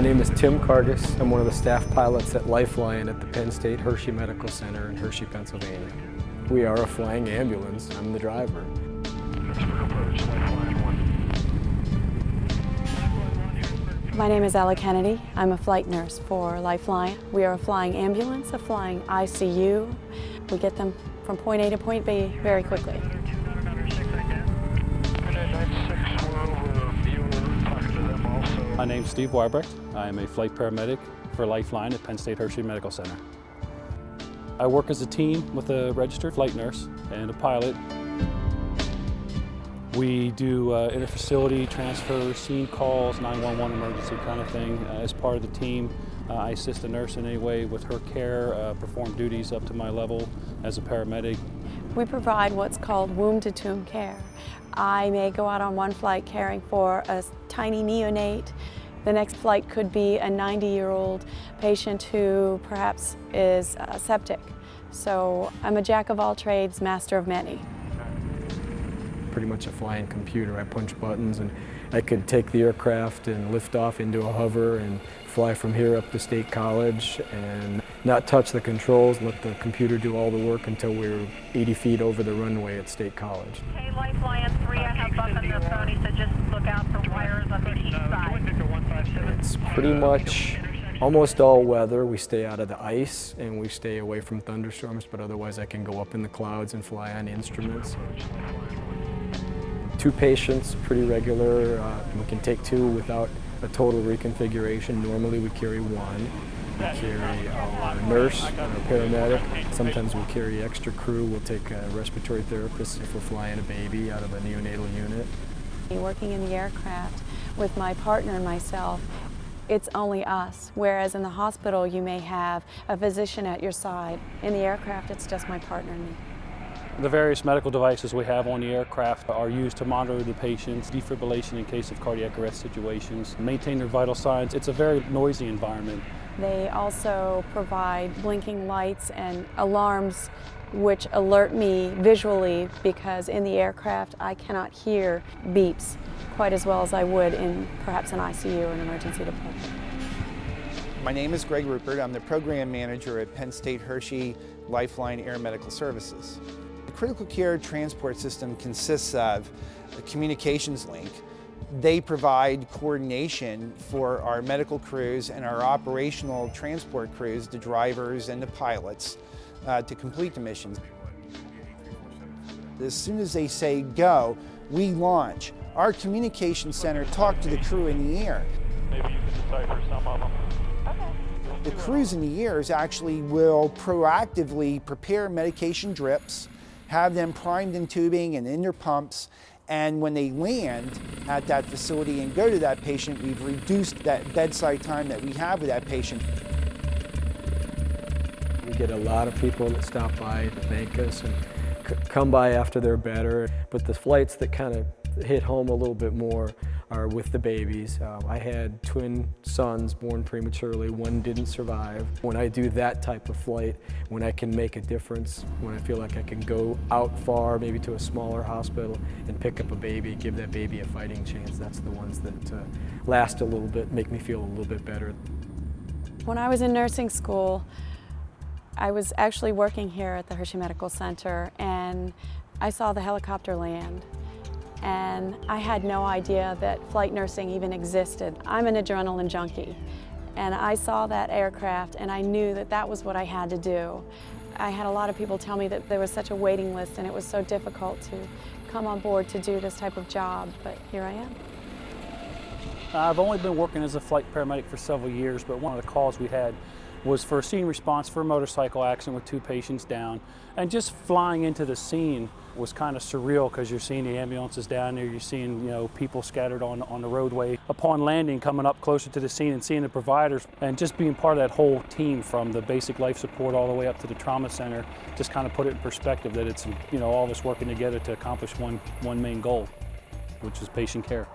My name is Tim Cargus. I'm one of the staff pilots at Lifeline at the Penn State Hershey Medical Center in Hershey, Pennsylvania. We are a flying ambulance. I'm the driver. My name is Ella Kennedy. I'm a flight nurse for Lifeline. We are a flying ambulance, a flying ICU. We get them from point A to point B very quickly. My name's Steve Wybrecht. I am a flight paramedic for Lifeline at Penn State Hershey Medical Center. I work as a team with a registered flight nurse and a pilot. We do interfacility transfers, scene calls, 911 emergency kind of thing. As part of the team, I assist the nurse in any way with her care, perform duties up to my level as a paramedic. We provide what's called womb-to-tomb care. I may go out on one flight caring for a tiny neonate. The next flight could be a 90-year-old patient who perhaps is septic. So I'm a jack of all trades, master of many. Pretty much a flying computer. I punch buttons and I could take the aircraft and lift off into a hover and fly from here up to State College and not touch the controls, let the computer do all the work until we were 80 feet over the runway at State College. Hey, Lifeline 3, I have Buck on the phone. He said just look out for wires on the east side. It's pretty much almost all weather. We stay out of the ice and we stay away from thunderstorms, but otherwise I can go up in the clouds and fly on instruments. 2 patients, pretty regular. We can take 2 without a total reconfiguration. Normally we carry 1. We carry a nurse, a paramedic. Sometimes we carry extra crew. We'll take a respiratory therapist if we're flying a baby out of a neonatal unit. Working in the aircraft with my partner and myself, it's only us, whereas in the hospital you may have a physician at your side. In the aircraft, it's just my partner and me. The various medical devices we have on the aircraft are used to monitor the patients, defibrillation in case of cardiac arrest situations, maintain their vital signs. It's a very noisy environment. They also provide blinking lights and alarms which alert me visually, because in the aircraft I cannot hear beeps quite as well as I would in perhaps an ICU or an emergency department. My name is Greg Rupert. I'm the program manager at Penn State Hershey Lifeline Air Medical Services. The critical care transport system consists of a communications link. They provide coordination for our medical crews and our operational transport crews, the drivers and the pilots, to complete the missions. As soon as they say go, we launch. Our communication center talks to the crew in the air. Maybe you can decipher some of them. The crews in the air actually will proactively prepare medication drips, have them primed in tubing and in their pumps, and when they land at that facility and go to that patient, we've reduced that bedside time that we have with that patient. We get a lot of people that stop by to thank us and come by after they're better, but the flights that kind of hit home a little bit more are with the babies. I had twin sons born prematurely. One didn't survive. When I do that type of flight, when I can make a difference, when I feel like I can go out far, maybe to a smaller hospital, and pick up a baby, give that baby a fighting chance, that's the ones that last a little bit, make me feel a little bit better. When I was in nursing school, I was actually working here at the Hershey Medical Center, and I saw the helicopter land. And I had no idea that flight nursing even existed. I'm an adrenaline junkie, and I saw that aircraft and I knew that that was what I had to do. I had a lot of people tell me that there was such a waiting list and it was so difficult to come on board to do this type of job, but here I am. I've only been working as a flight paramedic for several years, but one of the calls we had was for a scene response for a motorcycle accident with 2 patients down. And just flying into the scene was kind of surreal, because you're seeing the ambulances down there, you're seeing people scattered on the roadway. Upon landing, coming up closer to the scene and seeing the providers, and just being part of that whole team from the basic life support all the way up to the trauma center, just kind of put it in perspective that it's all of us working together to accomplish one main goal, which is patient care.